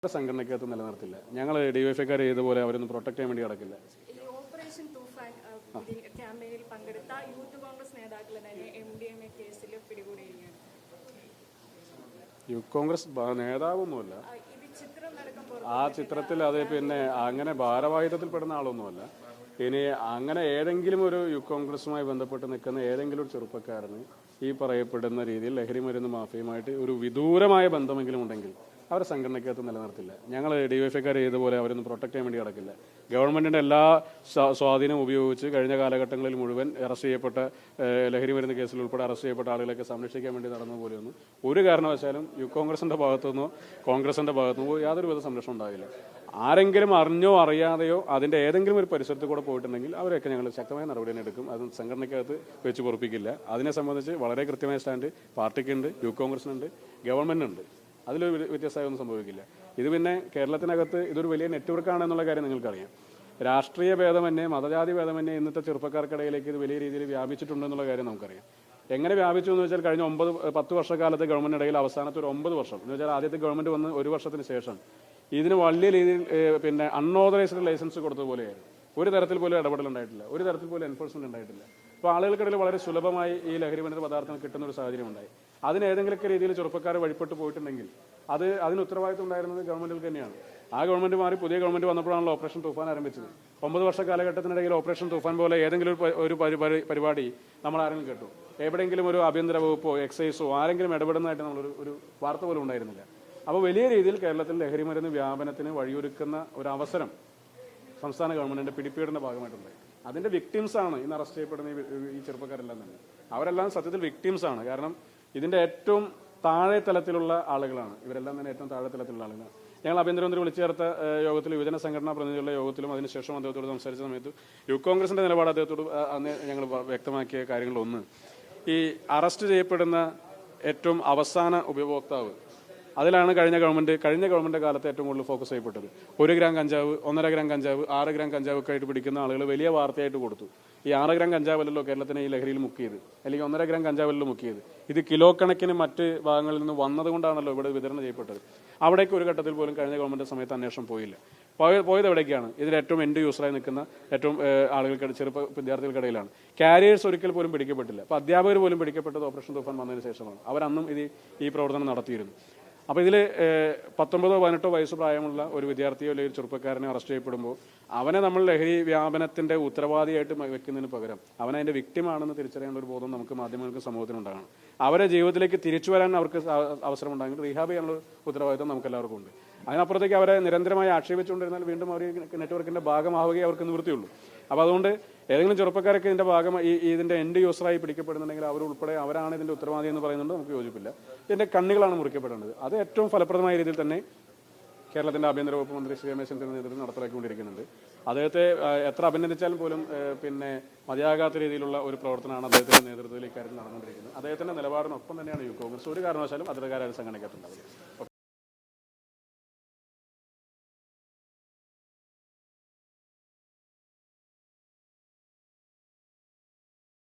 സംഘടനയ്ക്കകത്ത് നിലനിർത്തില്ല. ഞങ്ങൾ ഡിവൈഎഫ്ഐക്കാർ ചെയ്തപോലെ അവരൊന്നും പ്രൊട്ടക്ട് ചെയ്യാൻ വേണ്ടി നടക്കില്ല. ഈ ഓപ്പറേഷൻ തൂഫാൻ ക്യാമ്പയിനിൽ പങ്കെടുത്ത യൂത്ത് കോൺഗ്രസ് നേതാക്കളെ തന്നെ MDMA കേസിൽ പിടികൂടിയിരിക്കുകയാണ്. യൂത്ത് കോൺഗ്രസ് നേതാവൊന്നുമല്ല. ഇത് ചിത്രം നടക്കുമ്പോൾ ആ ചിത്രത്തിൽ അത് പിന്നെ അങ്ങനെ ഭാരവാഹിത്വത്തിൽ പെടുന്ന ആളൊന്നുമല്ല. ഇനി അങ്ങനെ ഏതെങ്കിലും ഒരു യൂത്ത് കോൺഗ്രസുമായി ബന്ധപ്പെട്ട് നിൽക്കുന്ന ഏതെങ്കിലും ഒരു ചെറുപ്പക്കാരന് ഈ പറയപ്പെടുന്ന രീതിയിൽ ലഹരി മരുന്ന് മാഫിയുമായിട്ട് ഒരു വിദൂരമായ ബന്ധമെങ്കിലും ഉണ്ടെങ്കിൽ അവരെ സംഘടനയ്ക്കകത്ത് നിലനിർത്തില്ല. ഞങ്ങൾ ഡിവൈഎഫ്ഐക്കാർ ചെയ്തപോലെ അവരൊന്നും പ്രൊട്ടക്ട് ചെയ്യാൻ വേണ്ടി നടക്കില്ല. ഗവൺമെന്റിന്റെ എല്ലാ സ്വാധീനവും ഉപയോഗിച്ച് കഴിഞ്ഞ കാലഘട്ടങ്ങളിൽ മുഴുവൻ അറസ്റ്റ് ചെയ്യപ്പെട്ട ലഹരി മരുന്ന് കേസിൽ ഉൾപ്പെടെ അറസ്റ്റ് ചെയ്യപ്പെട്ട ആളുകളൊക്കെ സംരക്ഷിക്കാൻ വേണ്ടി നടന്ന പോലെയൊന്നും ഒരു കാരണവശാലും യൂത്ത് കോൺഗ്രസിന്റെ ഭാഗത്തുനിന്നോ കോൺഗ്രസിന്റെ ഭാഗത്തുനിന്നോ യാതൊരു വിധ സംരക്ഷണം ഉണ്ടാകില്ല. ആരെങ്കിലും അറിഞ്ഞോ അറിയാതെയോ അതിന്റെ ഏതെങ്കിലും ഒരു പരിസരത്ത് കൂടെ പോയിട്ടുണ്ടെങ്കിൽ അവരെയൊക്കെ ഞങ്ങൾ ശക്തമായ നടപടി എടുക്കും. അത് സംഘടനയ്ക്കകത്ത് വെച്ച് പൊറപ്പിക്കില്ല. അതിനെ സംബന്ധിച്ച് വളരെ കൃത്യമായ സ്റ്റാൻഡ് പാർട്ടിക്കുണ്ട്, യൂത്ത് കോൺഗ്രസിനുണ്ട്, ഗവൺമെന്റിനുണ്ട്. അതിലൊരു വ്യത്യസ്തമായൊന്നും സംഭവിക്കില്ല. ഇത് പിന്നെ കേരളത്തിനകത്ത് ഇതൊരു വലിയ നെറ്റ്വർക്കാണെന്നുള്ള കാര്യം നിങ്ങൾക്കറിയാം. രാഷ്ട്രീയ ഭേദമന്യേ മതജാതി ഭേദമന്യേ ഇന്നത്തെ ചെറുപ്പക്കാർക്കിടയിലേക്ക് ഇത് വലിയ രീതിയിൽ വ്യാപിച്ചിട്ടുണ്ടെന്നുള്ള കാര്യം നമുക്കറിയാം. എങ്ങനെ വ്യാപിച്ചു എന്ന് വെച്ചാൽ കഴിഞ്ഞ 9-10 വർഷക്കാലത്തെ ഗവൺമെന്റിനിടയിൽ അവസാനത്തെ ഒരു 9 വർഷം എന്ന് വെച്ചാൽ ആദ്യത്തെ ഗവൺമെന്റ് വന്ന് 1 വർഷത്തിന് ശേഷം ഇതിന് വലിയ രീതിയിൽ പിന്നെ അൺഓതറൈസ്ഡ് ലൈസൻസ് കൊടുത്തതുപോലെയായിരുന്നു. ഒരു തരത്തിൽ പോലും ഇടപെടൽ ഉണ്ടായിട്ടില്ല, ഒരു തരത്തിൽ പോലും എൻഫോഴ്സ്മെന്റ് ഉണ്ടായിട്ടില്ല. അപ്പോൾ ആളുകൾക്കിടയിൽ വളരെ സുലഭമായി ഈ ലഹരി മരുന്ന് പദാർത്ഥങ്ങൾ കിട്ടുന്ന ഒരു സാഹചര്യം ഉണ്ടായി. അതിന് ഏതെങ്കിലുമൊക്കെ രീതിയിൽ ചെറുപ്പക്കാർ വഴിപ്പെട്ട് പോയിട്ടുണ്ടെങ്കിൽ അതിന് ഉത്തരവാദിത്വം ഉണ്ടായിരുന്നത് ഗവൺമെന്റിൽ തന്നെയാണ്. ആ ഗവൺമെന്റ് മാറി പുതിയ ഗവൺമെന്റ് വന്നപ്പോഴാണല്ലോ ഓപ്പറേഷൻ തൂഫാൻ ആരംഭിച്ചത്. 9 വർഷ കാലഘട്ടത്തിനിടയിൽ ഓപ്പറേഷൻ തൂഫാൻ പോലെ ഏതെങ്കിലും ഒരു പരിപാടി നമ്മൾ ആരെങ്കിലും കേട്ടു? എവിടെയെങ്കിലും ഒരു ആഭ്യന്തര വകുപ്പോ എക്സൈസോ ആരെങ്കിലും ഇടപെടുന്നതായിട്ട് നമ്മളൊരു വാർത്ത പോലും ഉണ്ടായിരുന്നില്ല. അപ്പോൾ വലിയ രീതിയിൽ കേരളത്തിൽ ലഹരി മരുന്ന് വ്യാപനത്തിന് വഴിയൊരുക്കുന്ന ഒരു അവസരം സംസ്ഥാന ഗവൺമെന്റിന്റെ പിടിപ്പീടിന്റെ ഭാഗമായിട്ടുണ്ട്. അതിന്റെ വിക്ടിംസ് ആണ് ഇന്ന് അറസ്റ്റ് ചെയ്യപ്പെടുന്ന ഈ ചെറുപ്പക്കാരെല്ലാം തന്നെ. അവരെല്ലാം സത്യത്തിൽ വിക്ടിംസ് ആണ്. കാരണം ഇതിന്റെ ഏറ്റവും താഴെ തലത്തിലുള്ള ആളുകളാണ് ഇവരെല്ലാം തന്നെ. ഏറ്റവും താഴെ തലത്തിലുള്ള ആളുകളാണ്. ഞങ്ങൾ ആഭ്യന്തരമന്ത്രി വിളിച്ചു ചേർത്ത യോഗത്തിൽ യുവജന സംഘടനാ പ്രതിനിധികളുടെ യോഗത്തിലും അതിനുശേഷം അദ്ദേഹത്തോട് സംസാരിച്ച സമയത്ത് യൂത്ത് കോൺഗ്രസിന്റെ നിലപാട് അദ്ദേഹത്തോട് അന്ന് ഞങ്ങൾ വ്യക്തമാക്കിയ കാര്യങ്ങളൊന്ന്, ഈ അറസ്റ്റ് ചെയ്യപ്പെടുന്ന ഏറ്റവും അവസാന ഉപഭോക്താവ് അതിലാണ് കഴിഞ്ഞ ഗവൺമെന്റ് കാലത്ത് ഏറ്റവും കൂടുതൽ ഫോക്കസ് ചെയ്യപ്പെട്ടത്. 1 ഗ്രാം കഞ്ചാവ്, 1.5 ഗ്രാം കഞ്ചാവ്, 6 ഗ്രാം കഞ്ചാവൊക്കെ ആയിട്ട് പിടിക്കുന്ന ആളുകൾ വലിയ വാർത്തയായിട്ട് കൊടുത്തു. ഈ 6 ഗ്രാം കഞ്ചാവല്ലോ കേരളത്തിനെ ഈ ലഹരിയിൽ മുക്കിയത്, അല്ലെങ്കിൽ 1.5 ഗ്രാം കഞ്ചാവല്ലോ മുക്കിയത്. ഇത് കിലോ കണക്കിന് മറ്റ് ഭാഗങ്ങളിൽ നിന്ന് വന്നതുകൊണ്ടാണല്ലോ ഇവിടെ വിതരണം ചെയ്യപ്പെട്ടത്. അവിടേക്ക് ഒരു ഘട്ടത്തിൽ പോലും കഴിഞ്ഞ ഗവൺമെന്റ് സമയത്ത് അന്വേഷണം പോയില്ല. പോയത് എവിടേക്കാണ്? ഇതിൽ ഏറ്റവും എൻഡ് യൂസറായി നിൽക്കുന്ന ഏറ്റവും ആളുകൾക്ക് വിദ്യാർത്ഥികൾക്കിടയിലാണ്. കാരിയേഴ്സ് ഒരിക്കൽ പോലും പിടിക്കപ്പെട്ടില്ല. അപ്പോൾ അധ്യാപകർ പോലും പിടിക്കപ്പെട്ടത് ഓപ്പറേഷൻ തൂഫാൻ വന്നതിന് ശേഷമാണ്. അവരന്നും ഈ പ്രവർത്തനം നടത്തിയിരുന്നു. അപ്പോൾ ഇതിൽ 19-18 വയസ്സ് പ്രായമുള്ള ഒരു വിദ്യാർത്ഥിയോ അല്ലെങ്കിൽ ചെറുപ്പക്കാരനെ അറസ്റ്റ് ചെയ്യപ്പെടുമ്പോൾ അവനെ നമ്മൾ ലഹരി വ്യാപനത്തിന്റെ ഉത്തരവാദിയായിട്ട് വെക്കുന്നതിന് പകരം അവനതിന്റെ വിക്ടിമാണെന്ന് തിരിച്ചറിയേണ്ട ഒരു ബോധം നമുക്ക് മാധ്യമങ്ങൾക്ക് സമൂഹത്തിനുണ്ടാകണം. അവരെ ജീവിതത്തിലേക്ക് തിരിച്ചു വരാൻ അവർക്ക് അവസരം ഉണ്ടാകും. റീഹാബ് ചെയ്യാനുള്ള ഉത്തരവാദിത്വം നമുക്ക് എല്ലാവർക്കും ഉണ്ട്. അതിനപ്പുറത്തേക്ക് അവരെ നിരന്തരമായി ആക്ഷേപിച്ചുകൊണ്ടിരുന്നാൽ വീണ്ടും അവർ നെറ്റ്വർക്കിന്റെ ഭാഗമാവുകയെ അവർക്ക് നിവൃത്തിയുള്ളൂ. അപ്പോൾ അതുകൊണ്ട് ഏതെങ്കിലും ചെറുപ്പക്കാരൊക്കെ ഇതിന്റെ ഭാഗമായി ഇതിന്റെ എൻഡ് യൂസറായി പിടിക്കപ്പെടുന്നുണ്ടെങ്കിൽ അവരുൾപ്പെടെ അവരാണ് ഇതിന്റെ ഉത്തരവാദി എന്ന് പറയുന്നത് നമുക്ക് യോജിപ്പില്ല. ഇതിന്റെ കണ്ണികളാണ് മുറിക്കപ്പെടേണ്ടത്. അത് ഏറ്റവും ഫലപ്രദമായ രീതിയിൽ തന്നെ കേരളത്തിന്റെ ആഭ്യന്തര വകുപ്പ് മന്ത്രി ശ്രീ രമേശ് ചെന്നിത്തല നേതൃത്വം നടപ്പിലാക്കിക്കൊണ്ടിരിക്കുന്നുണ്ട്. അദ്ദേഹത്തെ എത്ര അഭിനന്ദിച്ചാലും പോലും പിന്നെ മതിയാകാത്ത രീതിയിലുള്ള ഒരു പ്രവർത്തനമാണ് അദ്ദേഹത്തിന്റെ നേതൃത്വത്തിൽ ഇക്കാര്യത്തിൽ നടന്നുകൊണ്ടിരിക്കുന്നത്. അദ്ദേഹത്തിന്റെ നിലപാടിനൊപ്പം തന്നെയാണ് യൂത്ത് കോൺഗ്രസ്. ഒരു കാരണവശാലും അത്തരക്കാരായ സംഘടനയ്ക്കകത്തുണ്ടാവുക.